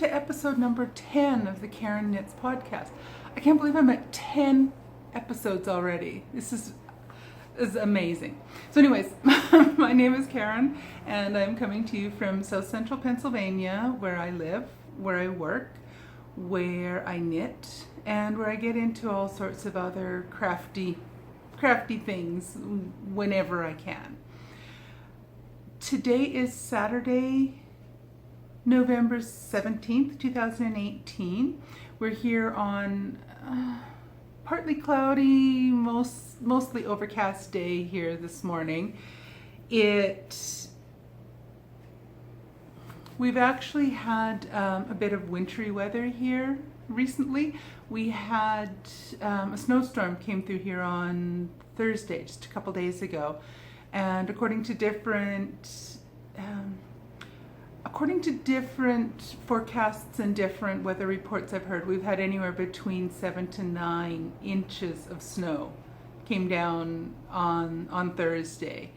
to episode number 10 of the Karen Knits podcast. I can't believe I'm at 10 episodes already. This is amazing. So anyways, my name is Karen and I'm coming to you from South Central Pennsylvania, where I live, where I work, where I knit, and where I get into all sorts of other crafty things whenever I can. Today is Saturday, November 17th, 2018. We're here on partly cloudy, mostly overcast day here this morning. We've actually had a bit of wintry weather here recently. We had a snowstorm came through here on Thursday, just a couple days ago, and according to different forecasts and different weather reports I've heard, we've had anywhere between 7 to 9 inches of snow came down on Thursday.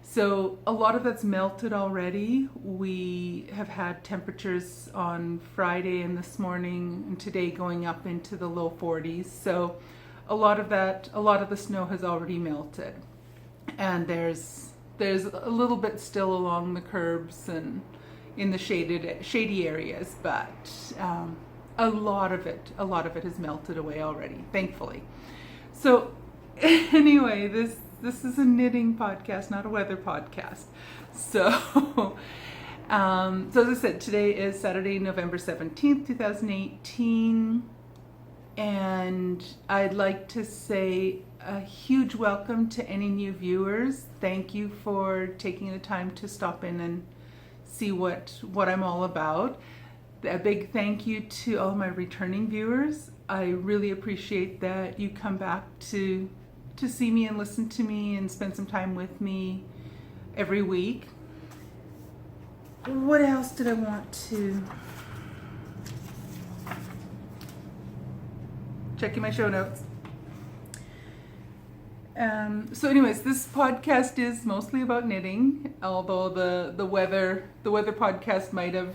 So a lot of that's melted already. We have had temperatures on Friday and this morning and today going up into the low 40s. So a lot of the snow has already melted. And there's a little bit still along the curbs and in the shady areas, but a lot of it has melted away already, thankfully. So anyway, this is a knitting podcast, not a weather podcast. So as I said, today is Saturday, November 17th, 2018, and I'd like to say a huge welcome to any new viewers. Thank you for taking the time to stop in and see what I'm all about. A big thank you to all my returning viewers. I really appreciate that you come back to see me and listen to me and spend some time with me every week. What else did I want to... Checking my show notes. So anyways, this podcast is mostly about knitting, although the weather podcast might have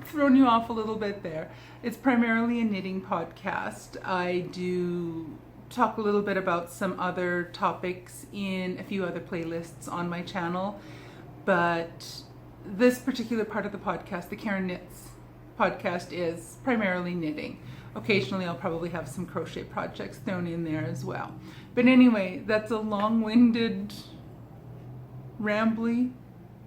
thrown you off a little bit there. It's primarily a knitting podcast. I do talk a little bit about some other topics in a few other playlists on my channel, but this particular part of the podcast, the Karen Knits podcast, is primarily knitting. Occasionally I'll probably have some crochet projects thrown in there as well. But anyway, that's a long-winded, rambly,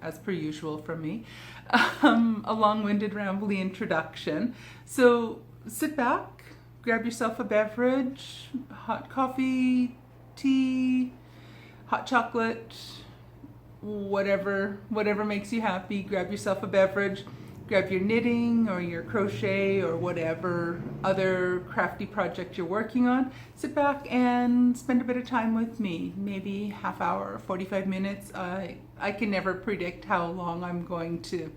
as per usual from me, a long-winded, rambly introduction. So sit back, grab yourself a beverage, hot coffee, tea, hot chocolate, whatever makes you happy. Grab yourself a beverage. Grab your knitting or your crochet or whatever other crafty project you're working on. Sit back and spend a bit of time with me, maybe half hour or 45 minutes. I can never predict how long I'm going to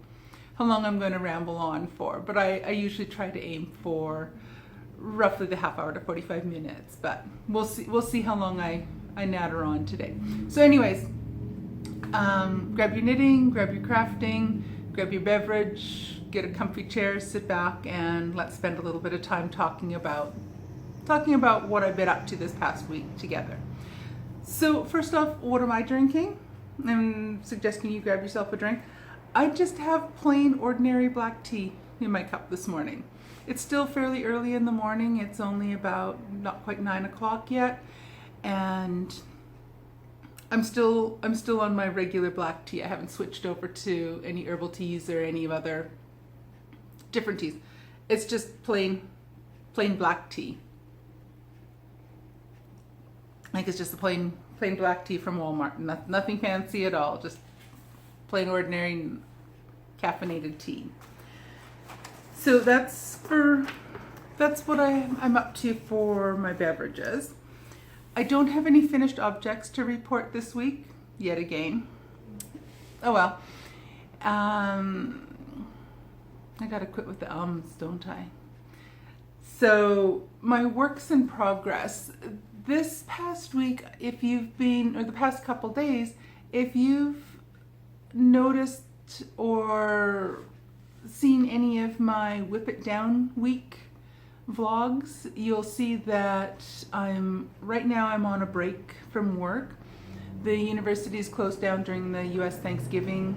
ramble on for, but I usually try to aim for roughly the half hour to 45 minutes, but we'll see how long I natter on today. So anyways, grab your knitting, grab your crafting, grab your beverage, get a comfy chair, sit back, and let's spend a little bit of time talking about what I've been up to this past week together. So first off, what am I drinking? I'm suggesting you grab yourself a drink. I just have plain ordinary black tea in my cup this morning. It's still fairly early in the morning. It's only about not quite 9 o'clock yet, and I'm still on my regular black tea. I haven't switched over to any herbal teas or any other different teas. It's just plain black tea. Like it's just a plain black tea from Walmart. Nothing fancy at all. Just plain ordinary caffeinated tea. So that's what I'm up to for my beverages. I don't have any finished objects to report this week, yet again. Oh well. I gotta quit with the ums, don't I? So, my works in progress. This past week, the past couple days, if you've noticed or seen any of my Whippet Down week vlogs, you'll see that right now I'm on a break from work. The university is closed down during the US Thanksgiving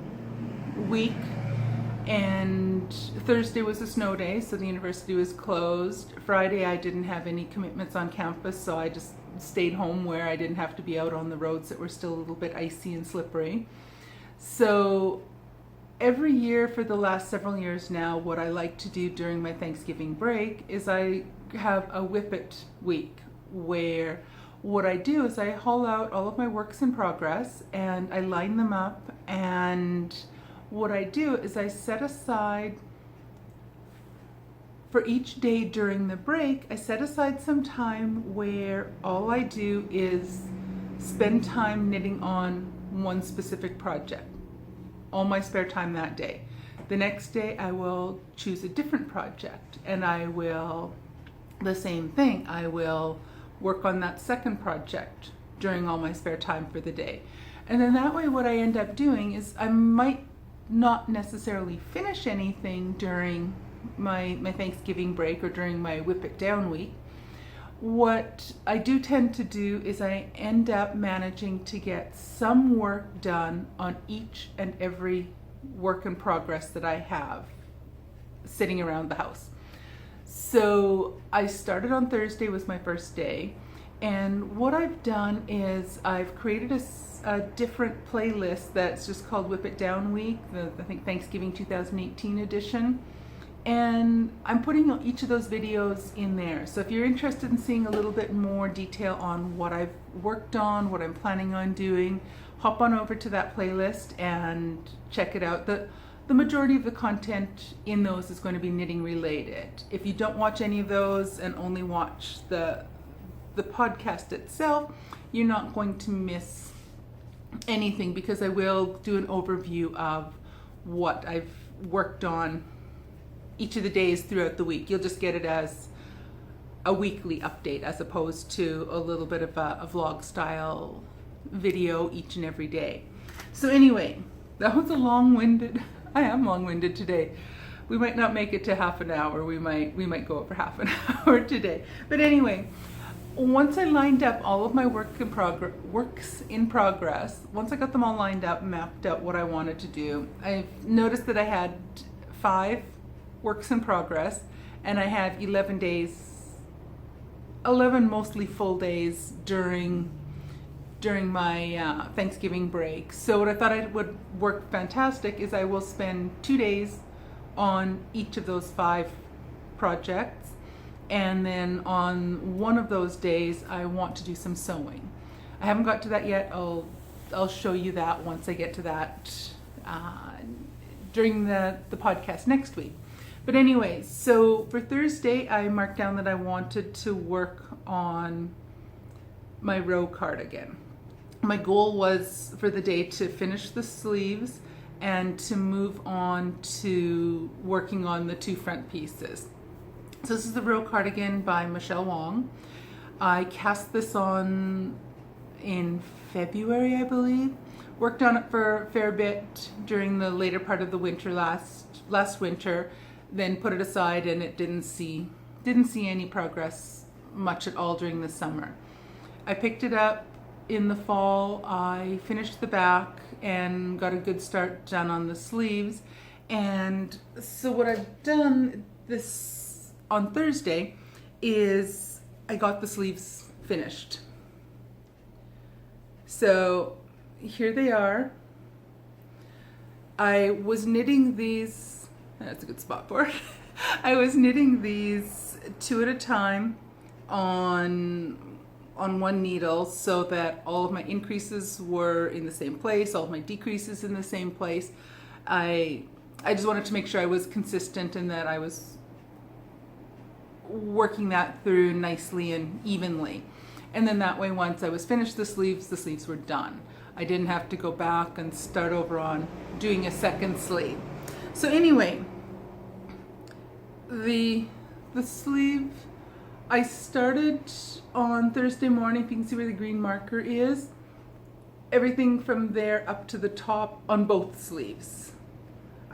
week, and Thursday was a snow day, so the university was closed. Friday I didn't have any commitments on campus, so I just stayed home where I didn't have to be out on the roads that were still a little bit icy and slippery. So every year for the last several years now, what I like to do during my Thanksgiving break is I have a Whippet week, where what I do is I haul out all of my works in progress and I line them up, and what I do is I set aside, for each day during the break, I set aside some time where all I do is spend time knitting on one specific project, all my spare time that day. The next day I will choose a different project, and I will, the same thing, I will work on that second project during all my spare time for the day. And then that way what I end up doing is I might not necessarily finish anything during my Thanksgiving break or during my Whippet Down week. What I do tend to do is I end up managing to get some work done on each and every work in progress that I have sitting around the house. So I started on Thursday, was my first day, and what I've done is I've created a different playlist that's just called Whippet Down Week, I think Thanksgiving 2018 edition. And I'm putting each of those videos in there. So if you're interested in seeing a little bit more detail on what I've worked on, what I'm planning on doing, hop on over to that playlist and check it out. The majority of the content in those is going to be knitting related. If you don't watch any of those and only watch the podcast itself, you're not going to miss anything, because I will do an overview of what I've worked on each of the days throughout the week. You'll just get it as a weekly update as opposed to a little bit of a vlog style video each and every day. So anyway, that was a I am long-winded today. We might not make it to half an hour. We might go over half an hour today. But anyway, once I lined up all of my works in progress, once I got them all lined up, mapped out what I wanted to do, I noticed that I had 5 works in progress, and I had 11 mostly full days during my Thanksgiving break. So what I thought it would work fantastic is I will spend 2 days on each of those 5 projects, and then on one of those days I want to do some sewing. I haven't got to that yet. I'll show you that once I get to that during the podcast next week. But anyway, so for Thursday, I marked down that I wanted to work on my Rowe cardigan. My goal was for the day to finish the sleeves and to move on to working on the 2 front pieces. So this is the Rowe cardigan by Wong. I cast this on in February, I believe. Worked on it for a fair bit during the later part of the winter last winter. Then put it aside, and it didn't see any progress much at all during the summer. I picked it up in the fall. I finished the back and got a good start done on the sleeves. And so what I've done this on Thursday is I got the sleeves finished. So here they are. I was knitting these. That's a good spot for it. I was knitting these 2 at a time on one needle, so that all of my increases were in the same place, all of my decreases in the same place. I just wanted to make sure I was consistent and that I was working that through nicely and evenly. And then that way, once I was finished the sleeves were done. I didn't have to go back and start over on doing a second sleeve. So anyway, the sleeve, I started on Thursday morning. If you can see where the green marker is, everything from there up to the top on both sleeves.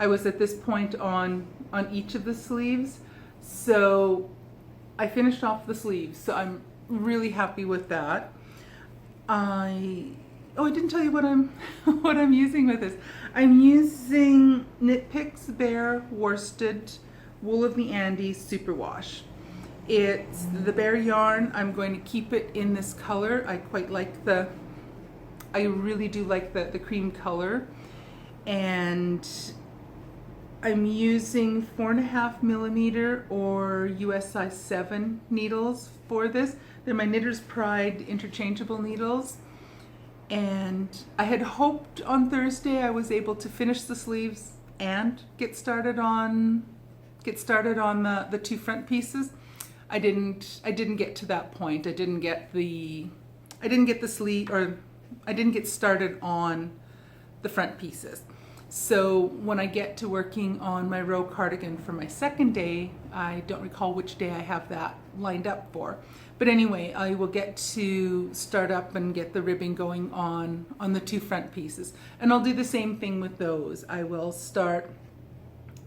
I was at this point on each of the sleeves. So I finished off the sleeves, so I'm really happy with that. I didn't tell you what I'm what I'm using with this. I'm using Knit Picks Bare Worsted Wool of the Andes Superwash. It's the bare yarn. I'm going to keep it in this color. I really do like the cream color. And I'm using 4.5 millimeter or US size 7 needles for this. They're my Knitter's Pride interchangeable needles. And I had hoped on Thursday I was able to finish the sleeves and get started on the two front pieces. I didn't get to that point. I didn't get started on the front pieces. So when I get to working on my Rowe cardigan for my second day, I don't recall which day I have that lined up for. But anyway, I will get to start up and get the ribbing going on the two front pieces. And I'll do the same thing with those. I will start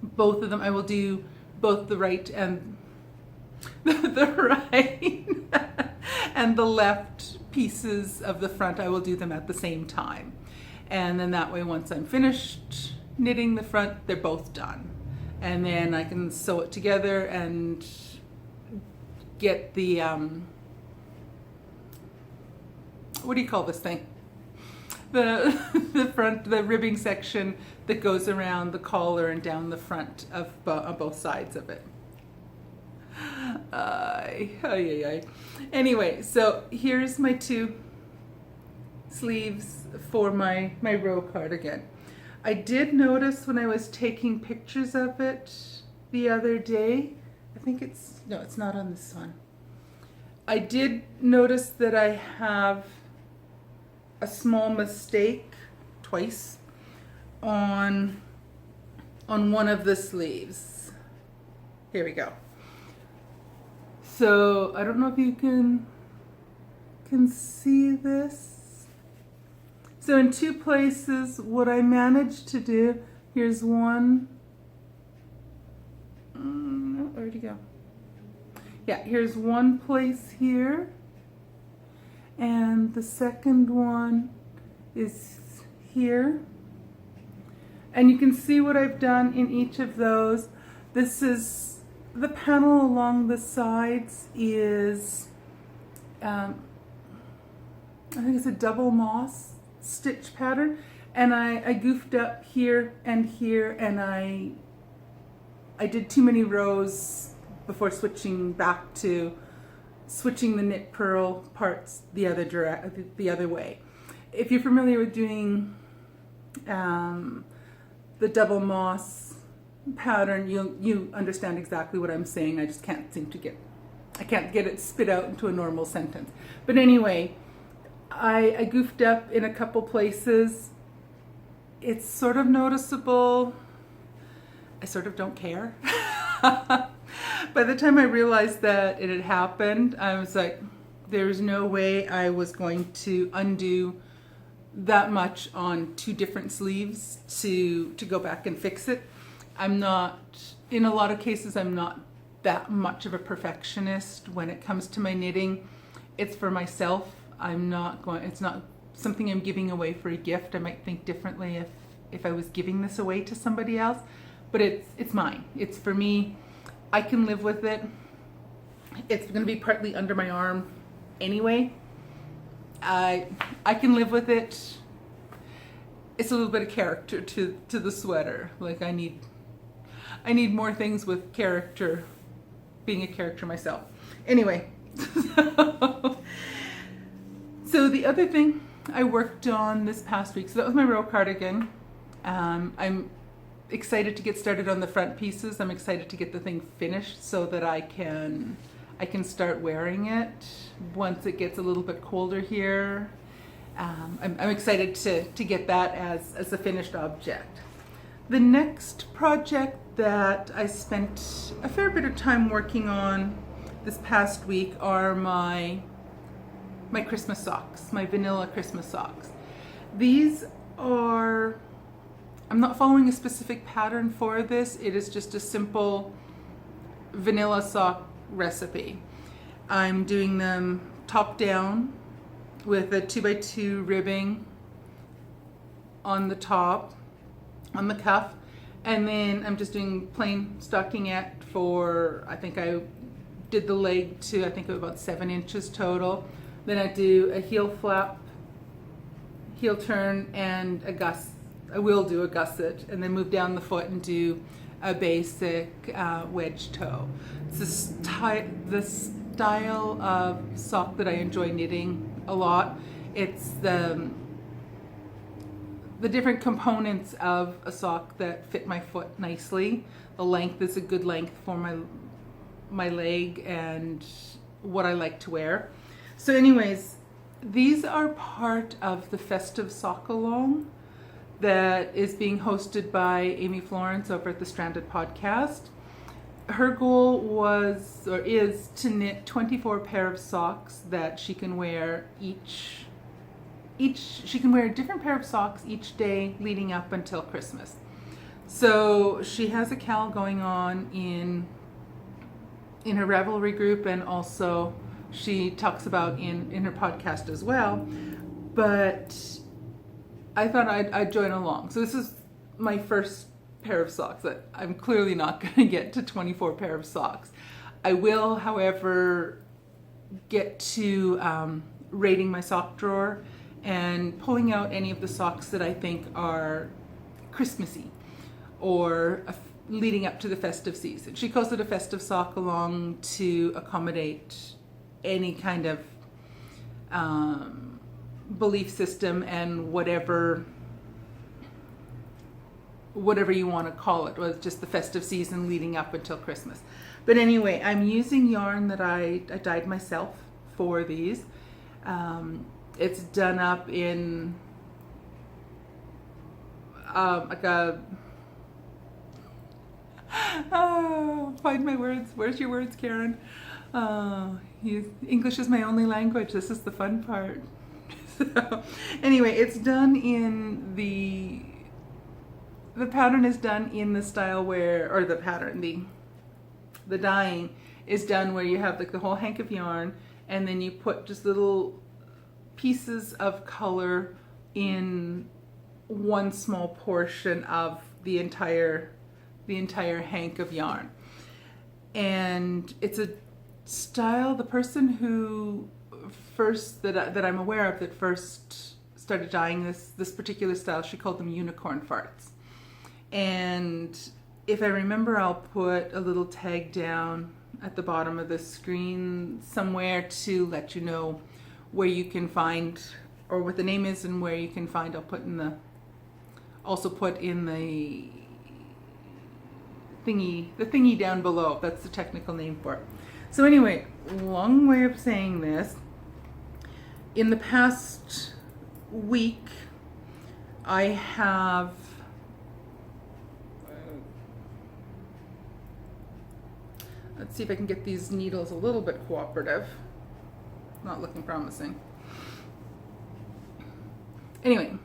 both of them. I will do both the right and the right and the left pieces of the front. I will do them at the same time. And then that way, once I'm finished knitting the front, they're both done. And then I can sew it together and get the, what do you call this thing? The front, the ribbing section that goes around the collar and down the front of both sides of it. Anyway, so here's my two sleeves for my Rowe cardigan. I did notice when I was taking pictures of it the other day, it's not on this one. I did notice that I have a small mistake twice on one of the sleeves. Here we go. So I don't know if you can see this. So in two places, what I managed to do, here's one. Where'd he go? Yeah, here's one place here. And the second one is here. And you can see what I've done in each of those. This is, the panel along the sides is, I think it's a double moss stitch pattern, and I goofed up here and here, and I did too many rows before switching back to switching the knit purl parts the other way. If you're familiar with doing the double moss pattern, you understand exactly what I'm saying. I just can't seem to get it spit out into a normal sentence. But anyway, I goofed up in a couple places. It's sort of noticeable. I sort of don't care. By the time I realized that it had happened, I was like, there's no way I was going to undo that much on two different sleeves to go back and fix it. I'm not, in a lot of cases, I'm not that much of a perfectionist when it comes to my knitting. It's for myself. It's not something I'm giving away for a gift. I might think differently if I was giving this away to somebody else, but it's mine. It's for me. I can live with it. It's going to be partly under my arm anyway. I can live with it. It's a little bit of character to the sweater. Like I need more things with character, being a character myself. Anyway, so the other thing I worked on this past week, so that was my Rowe cardigan. I'm excited to get started on the front pieces. I'm excited to get the thing finished so that I can start wearing it once it gets a little bit colder here. I'm excited to get that as a finished object. The next project that I spent a fair bit of time working on this past week are my Christmas socks, my vanilla Christmas socks. These are, I'm not following a specific pattern for this. It is just a simple vanilla sock recipe. I'm doing them top down with a 2x2 ribbing on the top, on the cuff, and then I'm just doing plain stockingette for, I think I did the leg to, I think about 7 inches total. Then I do a heel flap, heel turn, and a gusset. I will do a gusset, and then move down the foot and do a basic wedge toe. It's the style of sock that I enjoy knitting a lot. It's the different components of a sock that fit my foot nicely. The length is a good length for my leg and what I like to wear. So anyways, these are part of the festive sock along that is being hosted by Amy Florence over at the Stranded Podcast. Her goal was, or is, to knit 24 pair of socks that she can wear she can wear a different pair of socks each day leading up until Christmas. So she has a cal going on in her Ravelry group, and also she talks about in her podcast as well. But I thought I'd join along. So this is my first pair of socks. That I'm clearly not going to get to 24 pair of socks. I will, however, get to raiding my sock drawer and pulling out any of the socks that I think are Christmassy or leading up to the festive season. She calls it a festive sock along to accommodate any kind of belief system and whatever you want to call it, was just the festive season leading up until Christmas. But anyway, I'm using yarn that I dyed myself for these. It's done up in like a find my words. Where's your words, Karen? English is my only language. This is the fun part. So, anyway, it's done in the pattern is done in the style where, or the pattern, the dyeing is done where you have like the whole hank of yarn, and then you put just little pieces of color in one small portion of the entire hank of yarn. And it's a style, the person who first that I'm aware of that first started dyeing this particular style, she called them unicorn farts. And if I remember, I'll put a little tag down at the bottom of the screen somewhere to let you know where you can find, or what the name is and where you can find. I'll put in the thingy down below. That's the technical name for it. So anyway, long way of saying this. In the past week, I have let's see if I can get these needles a little bit cooperative. Not looking promising. Anyway,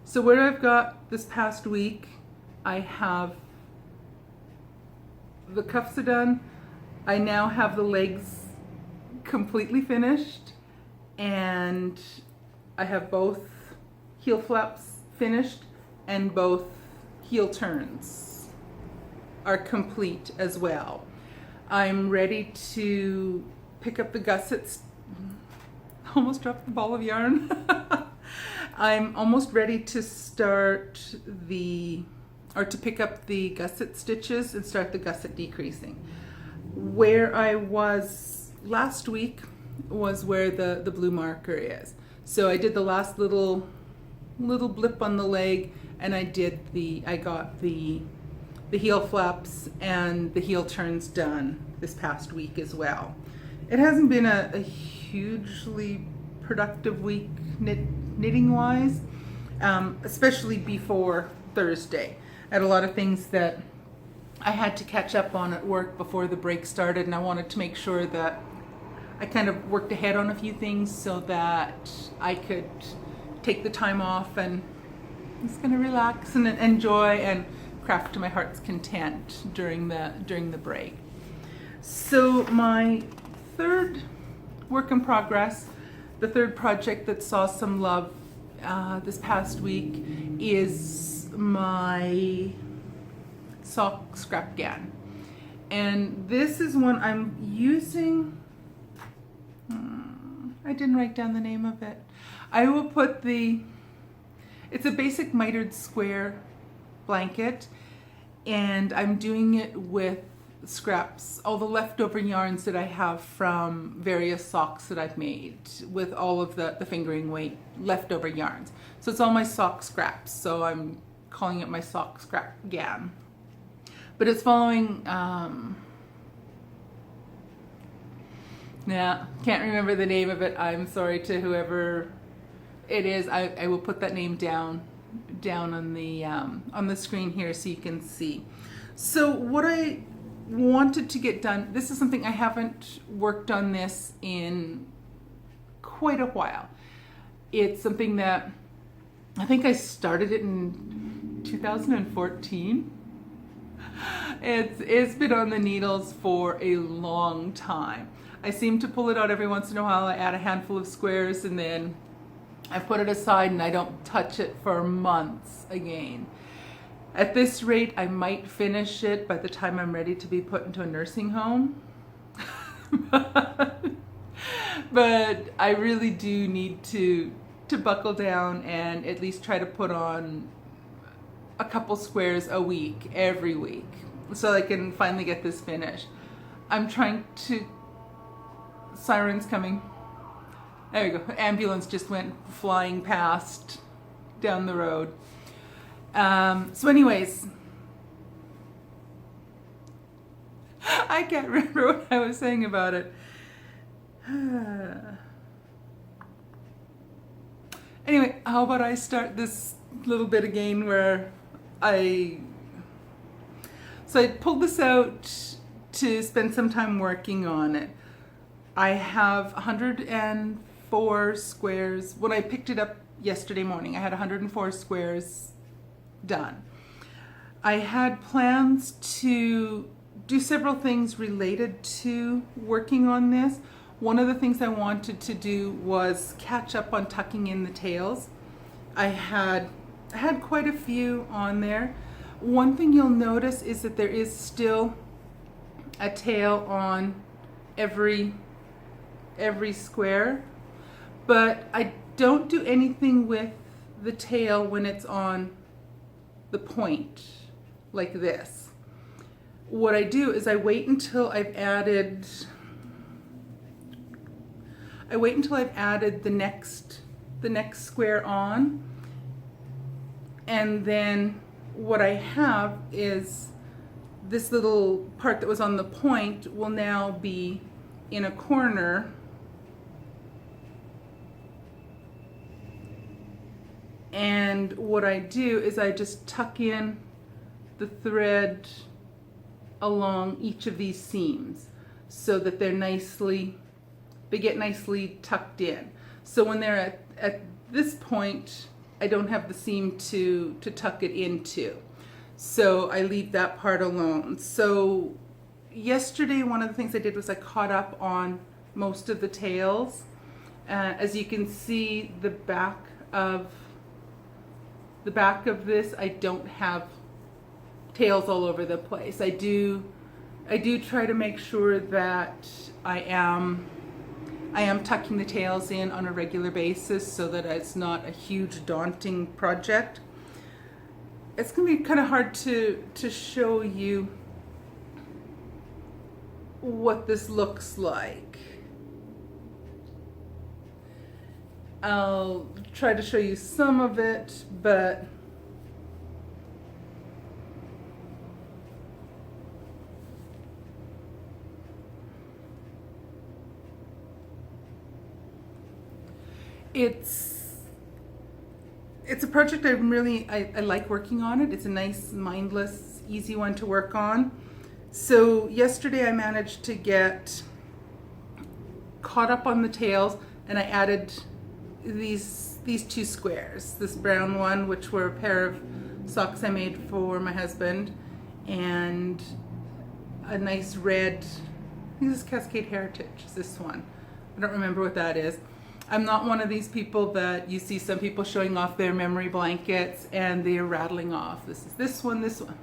so where I've got this past week, I have the cuffs are done. I now have the legs completely finished, and I have both heel flaps finished, and both heel turns are complete as well. I'm ready to pick up the gussets. Almost dropped the ball of yarn. I'm almost ready to start to pick up the gusset stitches and start the gusset decreasing. Where I was last week was where the blue marker is. So I did the last little blip on the leg, and I got the heel flaps and the heel turns done this past week as well. It hasn't been a hugely productive week knitting wise, especially before Thursday. I had a lot of things that I had to catch up on at work before the break started, and I wanted to make sure that I kind of worked ahead on a few things so that I could take the time off and just gonna relax and enjoy and craft to my heart's content during the break. So my third work in progress, the third project that saw some love this past week, is my Sock Scrap-ghan. And this is one I'm using, I didn't write down the name of it. I will put it's a basic mitered square blanket, and I'm doing it with scraps, all the leftover yarns that I have from various socks that I've made, with all of the fingering weight leftover yarns. So it's all my sock scraps, so I'm calling it my Sock Scrap-ghan. But it's following, can't remember the name of it. I'm sorry to whoever it is. I will put that name down on the screen here so you can see. So what I wanted to get done, this is something I haven't worked on this in quite a while. It's something that I think I started it in 2014. It's been on the needles for a long time. I seem to pull it out every once in a while. I add a handful of squares and then I put it aside and I don't touch it for months again. At this rate, I might finish it by the time I'm ready to be put into a nursing home. But I really do need to buckle down and at least try to put on a couple squares a week, every week, so I can finally get this finished. I'm trying to... Sirens coming. There we go. Ambulance just went flying past down the road. So anyways, I can't remember what I was saying about it. Anyway, how about I start this little bit again where I pulled this out to spend some time working on it. I have 104 squares. When I picked it up yesterday morning, I had 104 squares done. I had plans to do several things related to working on this. One of the things I wanted to do was catch up on tucking in the tails. I had quite a few on there. One thing you'll notice is that there is still a tail on every square, but I don't do anything with the tail when it's on the point like this. What I do is I wait until I've added the next square on, and then what I have is this little part that was on the point will now be in a corner, and what I do is I just tuck in the thread along each of these seams so that they get nicely tucked in. So when they're at this point, I don't have the seam to tuck it into. So I leave that part alone. So yesterday, one of the things I did was I caught up on most of the tails. As you can see, the back of this, I don't have tails all over the place. I do try to make sure that I am tucking the tails in on a regular basis so that it's not a huge daunting project. It's going to be kind of hard to show you what this looks like. I'll try to show you some of it, but it's a project I like working on it. It's a nice, mindless, easy one to work on. So yesterday I managed to get caught up on the tails, and I added these these two squares. This brown one, which were a pair of socks I made for my husband, and a nice red, I think this is Cascade Heritage, is this one. I don't remember what that is. I'm not one of these people that you see some people showing off their memory blankets and they're rattling off. This is this one, this one.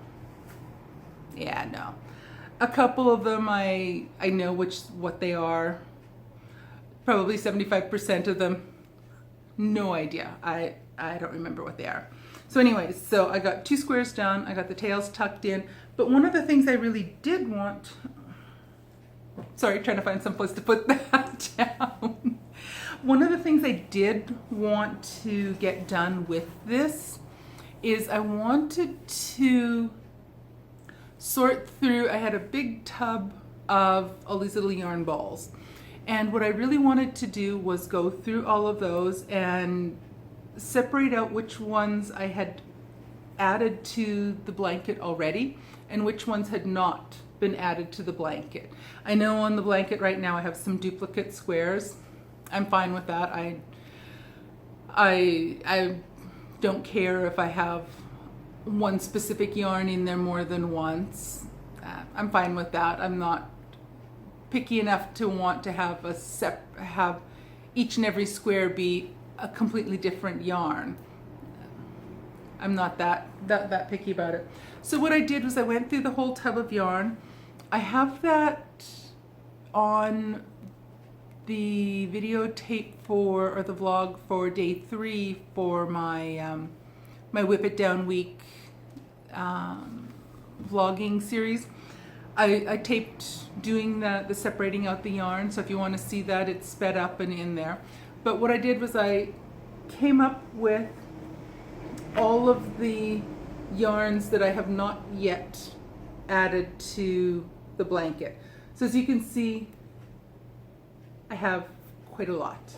Yeah, no. A couple of them I know what they are. Probably 75% of them, no idea. I don't remember what they are. So anyways, so I got two squares done. I got the tails tucked in. But one of the things I really did want, sorry, trying to find some place to put that down. One of the things I did want to get done with this is I wanted to sort through, I had a big tub of all these little yarn balls. And what I really wanted to do was go through all of those and separate out which ones I had added to the blanket already and which ones had not been added to the blanket. I know on the blanket right now I have some duplicate squares. I'm fine with that. I don't care if I have one specific yarn in there more than once. I'm fine with that. I'm not picky enough to want to have have each and every square be a completely different yarn. I'm not that picky about it. So what I did was I went through the whole tub of yarn. I have that on the videotape or the vlog for day 3 for my my Whippet Down Week vlogging series. I taped doing the separating out the yarn, so if you want to see that, it's sped up and in there. But what I did was I came up with all of the yarns that I have not yet added to the blanket. So as you can see, I have quite a lot.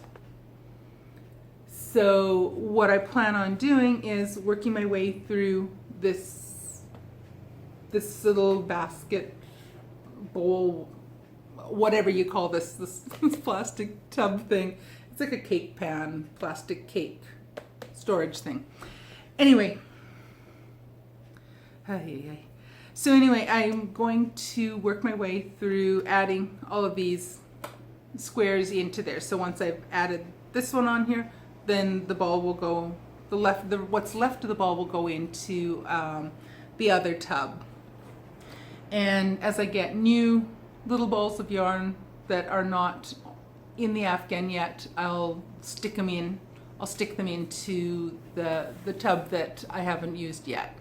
So what I plan on doing is working my way through this little basket, bowl, whatever you call this plastic tub thing. It's like a cake pan, plastic cake storage thing. Anyway, so anyway, I'm going to work my way through adding all of these squares into there. So once I've added this one on here, then the ball will go, what's left of the ball will go into the other tub. And as I get new little balls of yarn that are not in the Afghan yet, I'll stick them into the tub that I haven't used yet.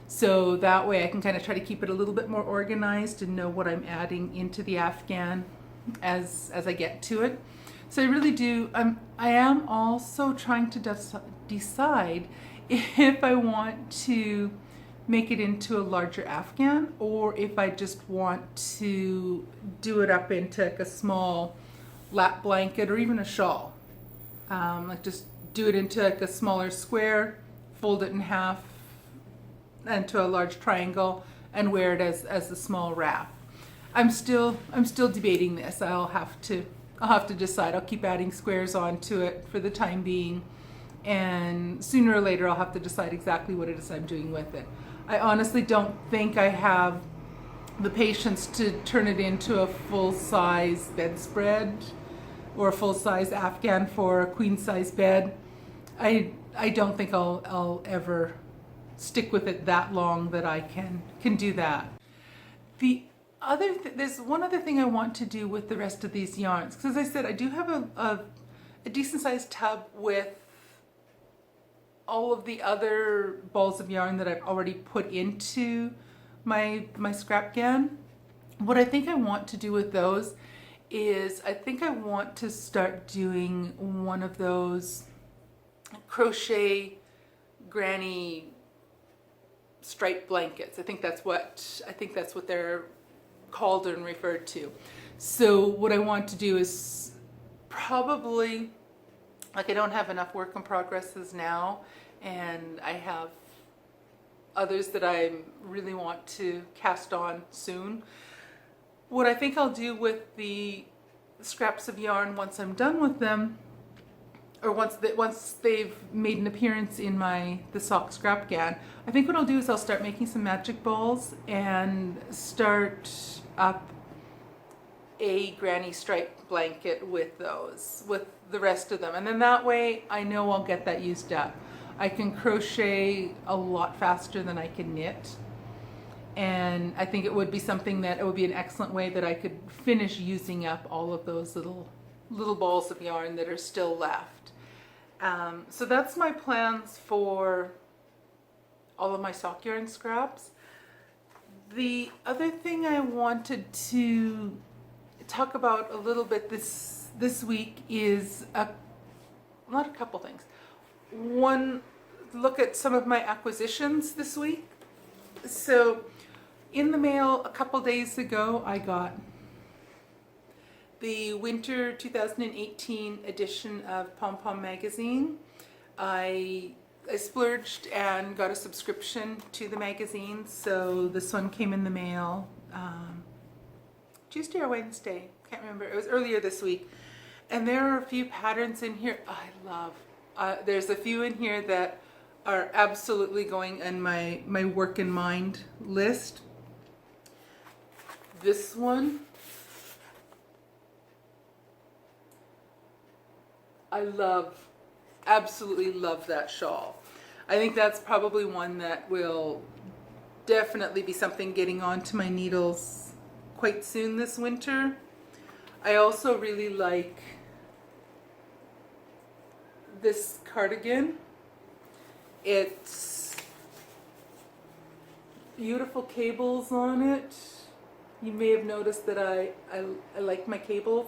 So that way I can kind of try to keep it a little bit more organized and know what I'm adding into the Afghan as I get to it. So I really do, I am also trying to decide if I want to make it into a larger Afghan or if I just want to do it up into like a small lap blanket or even a shawl. Like just do it into like a smaller square, fold it in half into a large triangle and wear it as a small wrap. I'm still debating this. I'll have to decide. I'll keep adding squares onto it for the time being, and sooner or later I'll have to decide exactly what it is I'm doing with it. I honestly don't think I have the patience to turn it into a full-size bedspread or a full-size Afghan for a queen-size bed. I don't think I'll ever stick with it that long that I can do that. There's one other thing I want to do with the rest of these yarns, because as I said, I do have a decent sized tub with all of the other balls of yarn that I've already put into my Scrap-ghan. What I think I want to do with those is I think I want to start doing one of those crochet granny striped blankets. I think that's what they're called and referred to. So what I want to do is probably, like, I don't have enough work in progresses now, and I have others that I really want to cast on soon. What I think I'll do with the scraps of yarn once I'm done with them, or once they've made an appearance in the Sock Scrap-ghan, I think what I'll do is I'll start making some magic balls and start up a granny stripe blanket with the rest of them. And then that way I know I'll get that used up. I can crochet a lot faster than I can knit. And I think it would be something that it would be an excellent way that I could finish using up all of those little balls of yarn that are still left. So that's my plans for all of my sock yarn scraps. The other thing I wanted to talk about a little bit this week is not a couple things. One, look at some of my acquisitions this week. So in the mail a couple days ago, I got the winter 2018 edition of Pom Pom Magazine. I splurged and got a subscription to the magazine, so this one came in the mail Tuesday or Wednesday, can't remember. It was earlier this week. And there are a few patterns in here I love. There's a few in here that are absolutely going on my work in mind list. This one, I love, absolutely love that shawl. I think that's probably one that will definitely be something getting onto my needles quite soon this winter. I also really like this cardigan. It's beautiful cables on it. You may have noticed that I like my cables.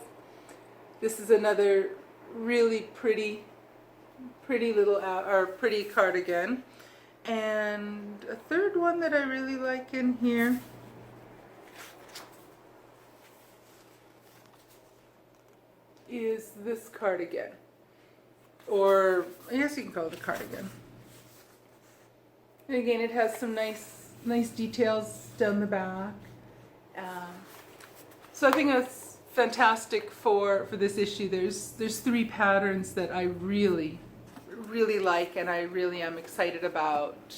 This is another really pretty little pretty cardigan. And a third one that I really like in here is this cardigan, or I guess you can call it a cardigan. And again, it has some nice details down the back. So I think that's fantastic for this issue. There's 3 patterns that I really like, and I really am excited about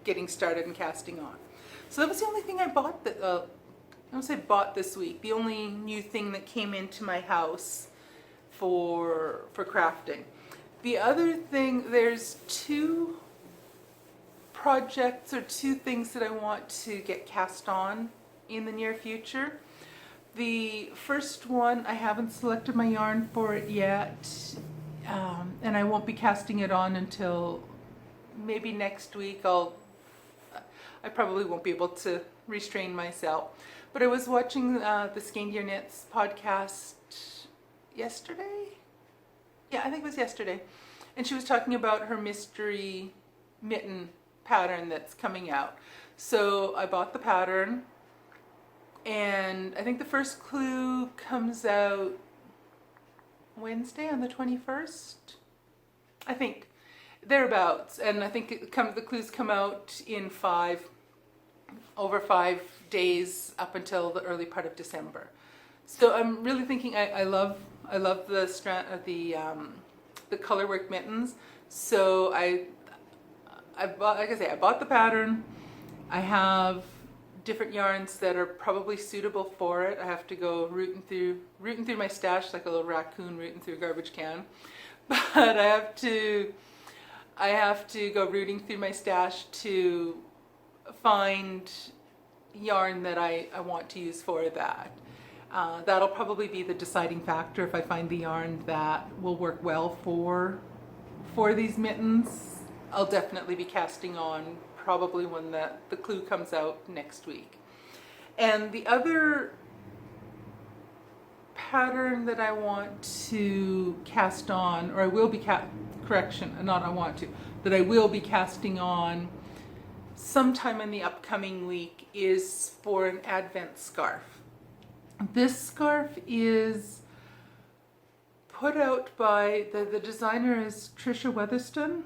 getting started and casting on. So that was the only thing I bought that I don't say bought this week. The only new thing that came into my house for crafting. The other thing, there's 2 projects or 2 things that I want to get cast on in the near future. The first one, I haven't selected my yarn for it yet, and I won't be casting it on until maybe next week. I probably won't be able to restrain myself. But I was watching the Skandier Knits podcast yesterday? Yeah, I think it was yesterday. And she was talking about her mystery mitten pattern that's coming out. So I bought the pattern, and I think the first clue comes out Wednesday on the 21st. I think thereabouts. And I think the clues come out in over 5 days up until the early part of December. So I'm really thinking I love the strand of the colorwork mittens. So I bought, like I say, I bought the pattern. I have different yarns that are probably suitable for it. I have to go rooting through my stash like a little raccoon rooting through a garbage can. But I have to go rooting through my stash to find yarn that I want to use for that. That'll probably be the deciding factor if I find the yarn that will work well for these mittens. I'll definitely be casting on probably when the clue comes out next week. And the other pattern that I want to cast on, or I will be that I will be casting on sometime in the upcoming week, is for an Advent scarf. This scarf is put out by, the designer is Trisha Weatherston,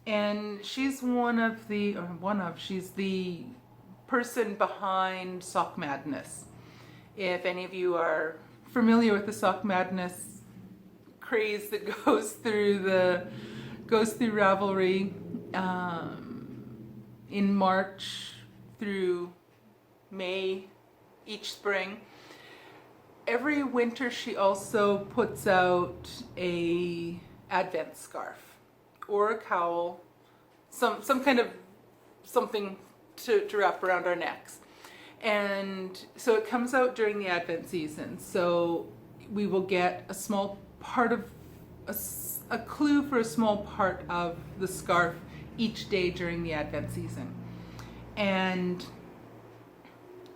and she's she's the person behind Sock Madness. If any of you are familiar with the Sock Madness craze that goes through Ravelry in March through May each spring. Every winter she also puts out a Advent scarf or a cowl, some kind of something to wrap around our necks. And so it comes out during the Advent season. So we will get a small part of a clue for a small part of the scarf each day during the Advent season. And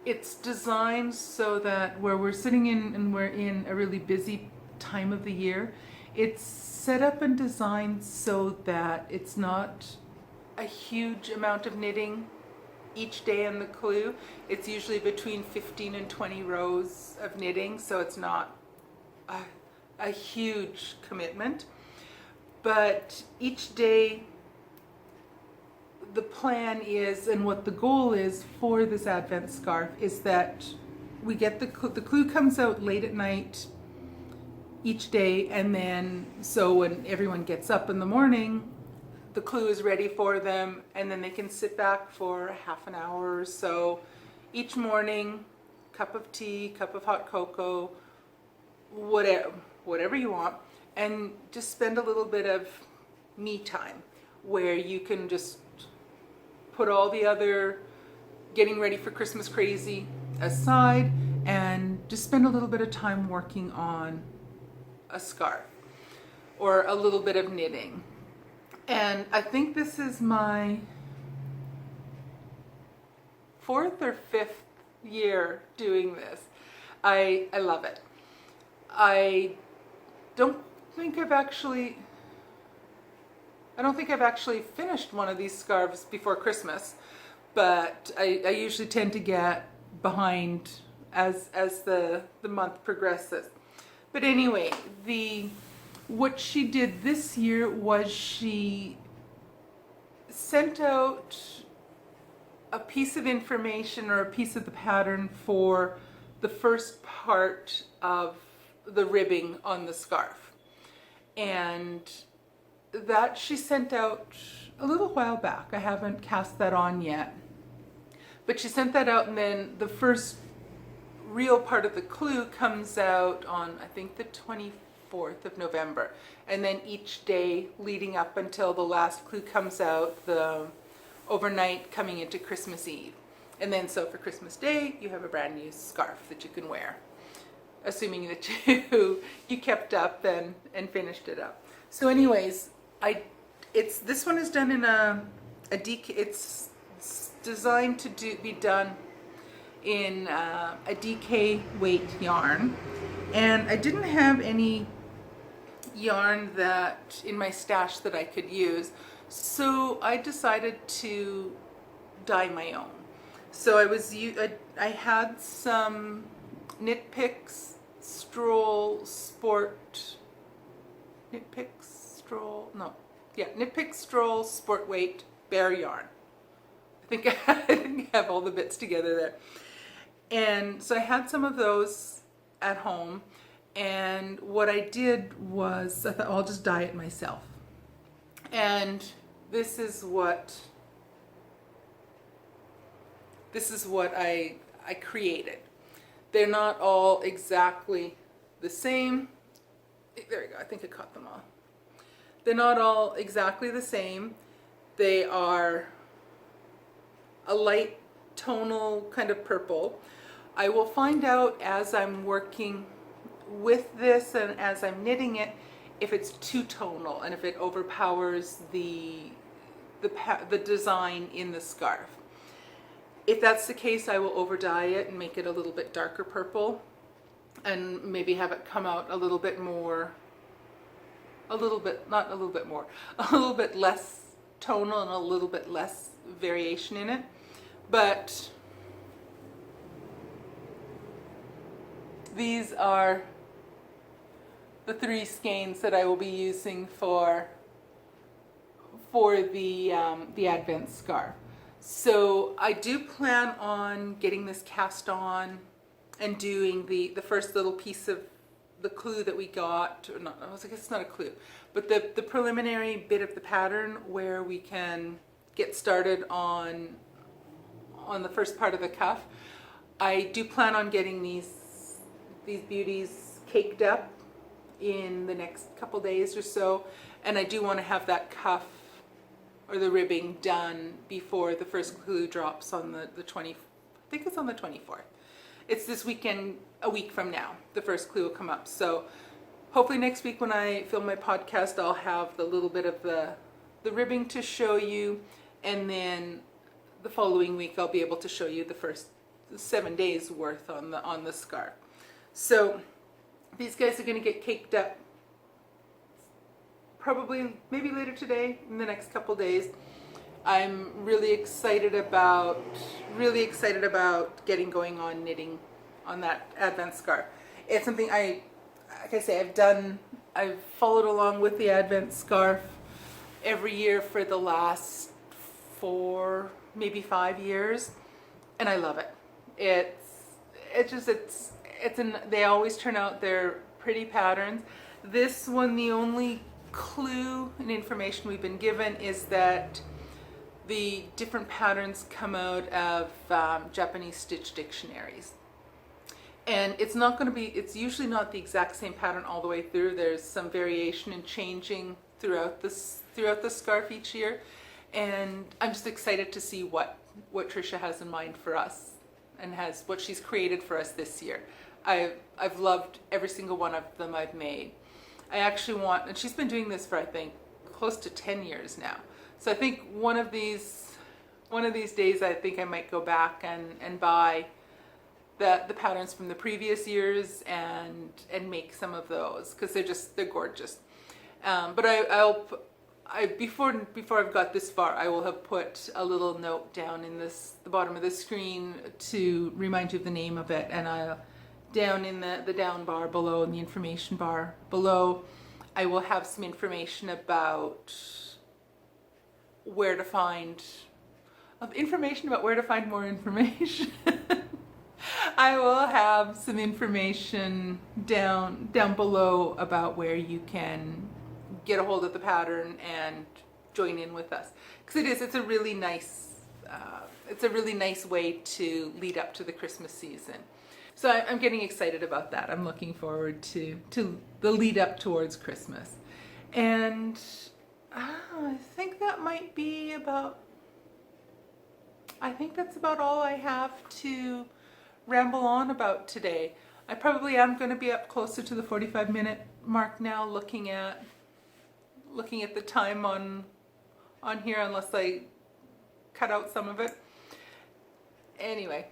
it's designed so that where we're sitting in and we're in a really busy time of the year, it's set up and designed so that it's not a huge amount of knitting each day in the clue. It's usually between 15 and 20 rows of knitting, so it's not a huge commitment. But each day, the plan is, and what the goal is for this Advent scarf, is that we get the clue comes out late at night each day, and then so when everyone gets up in the morning, the clue is ready for them, and then they can sit back for half an hour or so each morning, cup of tea, cup of hot cocoa, whatever you want, and just spend a little bit of me time where you can just put all the other getting ready for Christmas crazy aside and just spend a little bit of time working on a scarf or a little bit of knitting. And I think this is my 4th or 5th year doing this. I love it. I don't think I've actually finished one of these scarves before Christmas, but I usually tend to get behind as the month progresses. But anyway, what she did this year was she sent out a piece of information or a piece of the pattern for the first part of the ribbing on the scarf. And that she sent out a little while back. I haven't cast that on yet. But she sent that out, and then the first real part of the clue comes out on, I think, the 24th of November. And then each day leading up until the last clue comes out, the overnight coming into Christmas Eve. And then so for Christmas Day, you have a brand new scarf that you can wear, assuming that you kept up and finished it up. So anyways, this one is done in a DK. It's designed to be done in a DK weight yarn, and I didn't have any yarn that in my stash that I could use, so I decided to dye my own. So I had some Knit Picks Stroll Sport Weight Bear yarn. I think I have all the bits together there. And so I had some of those at home, and what I did was I thought, I'll just dye it myself. And this is what I created. They're not all exactly the same. There we go, I think I caught them all. They're not all exactly the same. They are a light tonal kind of purple. I will find out as I'm working with this and as I'm knitting it if it's too tonal and if it overpowers the design in the scarf. If that's the case, I will over dye it and make it a little bit darker purple and maybe have it come out a little bit less tonal and a little bit less variation in it. But these are the 3 skeins that I will be using for the Advent scarf. So I do plan on getting this cast on and doing the first little piece of the clue that we got, or not, I guess it's not a clue, but the preliminary bit of the pattern where we can get started on the first part of the cuff. I do plan on getting these beauties caked up in the next couple days or so, and I do want to have that cuff or the ribbing done before the first clue drops on the 20, I think it's on the 24th. It's this weekend, a week from now, the first clue will come up. So hopefully next week when I film my podcast, I'll have the little bit of the ribbing to show you, and then the following week I'll be able to show you the first 7 days worth on the scarf. So these guys are going to get caked up probably maybe later today, in the next couple days. I'm really excited about getting going on knitting on that Advent scarf. It's something like I say, I've followed along with the Advent scarf every year for the last 4, maybe 5 years, and I love it. They always turn out their pretty patterns. This one, the only clue and information we've been given is that the different patterns come out of Japanese stitch dictionaries, and it's usually not the exact same pattern all the way through. There's some variation and changing throughout the scarf each year, and I'm just excited to see what Tricia has in mind for us and what she's created for us this year. I've loved every single one of them I've made. I actually want, and she's been doing this for I think close to 10 years now. So I think one of these days I think I might go back and buy the patterns from the previous years and make some of those, because they're gorgeous. But before I've got this far, I will have put a little note down in the bottom of the screen to remind you of the name of it, and down in the down bar below, in the information bar below, I will have some information about where to find more information. I will have some information down below about where you can get a hold of the pattern and join in with us, because it's a really nice way to lead up to the Christmas season. So I'm getting excited about that. I'm looking forward to the lead up towards Christmas. And I think that's about all I have to ramble on about today. I probably am going to be up closer to the 45-minute mark now, looking at the time on here, unless I cut out some of it. Anyway,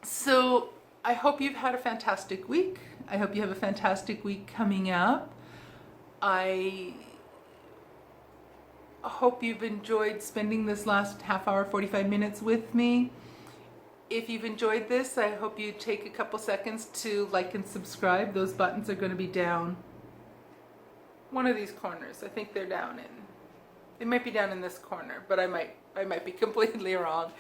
so I hope you've had a fantastic week. I hope you have a fantastic week coming up. I hope you've enjoyed spending this last half hour, 45 minutes with me. If you've enjoyed this, I hope you take a couple seconds to like and subscribe. Those buttons are going to be down one of these corners. I think they're they might be down in this corner, but I might be completely wrong.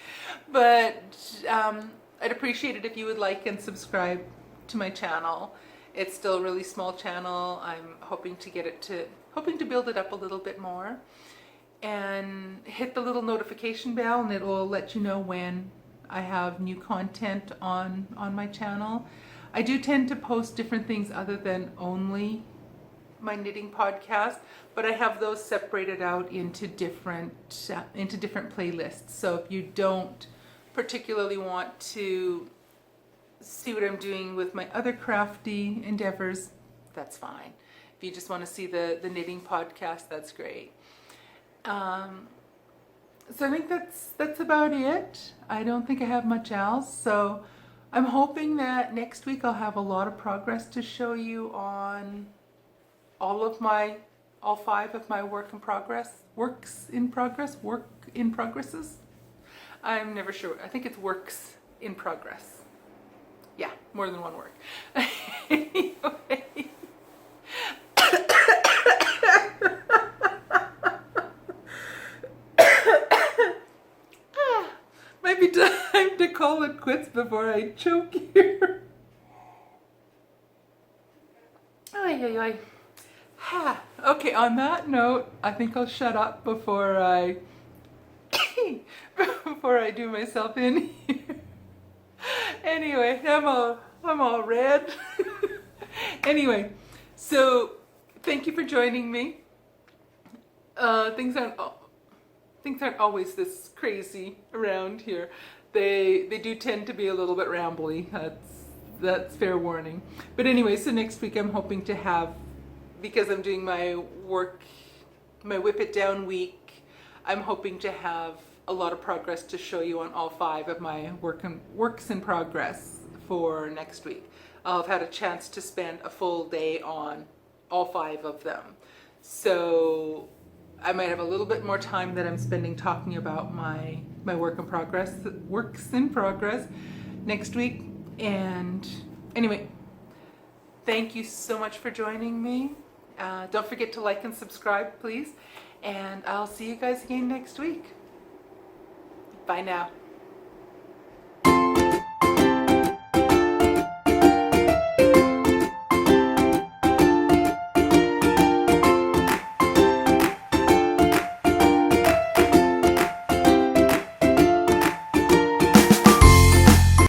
But I'd appreciate it if you would like and subscribe to my channel. It's still a really small channel. I'm hoping to build it up a little bit more. And hit the little notification bell, and it will let you know when I have new content on my channel. I do tend to post different things other than only my knitting podcast, but I have those separated out into different playlists. So if you don't particularly want to see what I'm doing with my other crafty endeavors, that's fine. If you just want to see the knitting podcast, that's great. So I think that's about it. I don't think I have much else. So I'm hoping that next week I'll have a lot of progress to show you on all 5 of my works in progresses. I'm never sure. I think it's works in progress. Yeah, more than one work. Anyway. Might be time to call it quits before I choke here. ay, ay. Ha. Okay, on that note, I think I'll shut up before I before I do myself in here. Anyway, I'm all red. Anyway, so thank you for joining me. Things aren't always this crazy around here. They do tend to be a little bit rambly. That's fair warning. But anyway, so next week I'm hoping to have, because I'm doing my Whippet down week, I'm hoping to have a lot of progress to show you on all 5 of my works in progress for next week. I'll have had a chance to spend a full day on all 5 of them. So I might have a little bit more time that I'm spending talking about my works in progress next week. And anyway, thank you so much for joining me. Don't forget to like and subscribe, please. And I'll see you guys again next week. Bye now.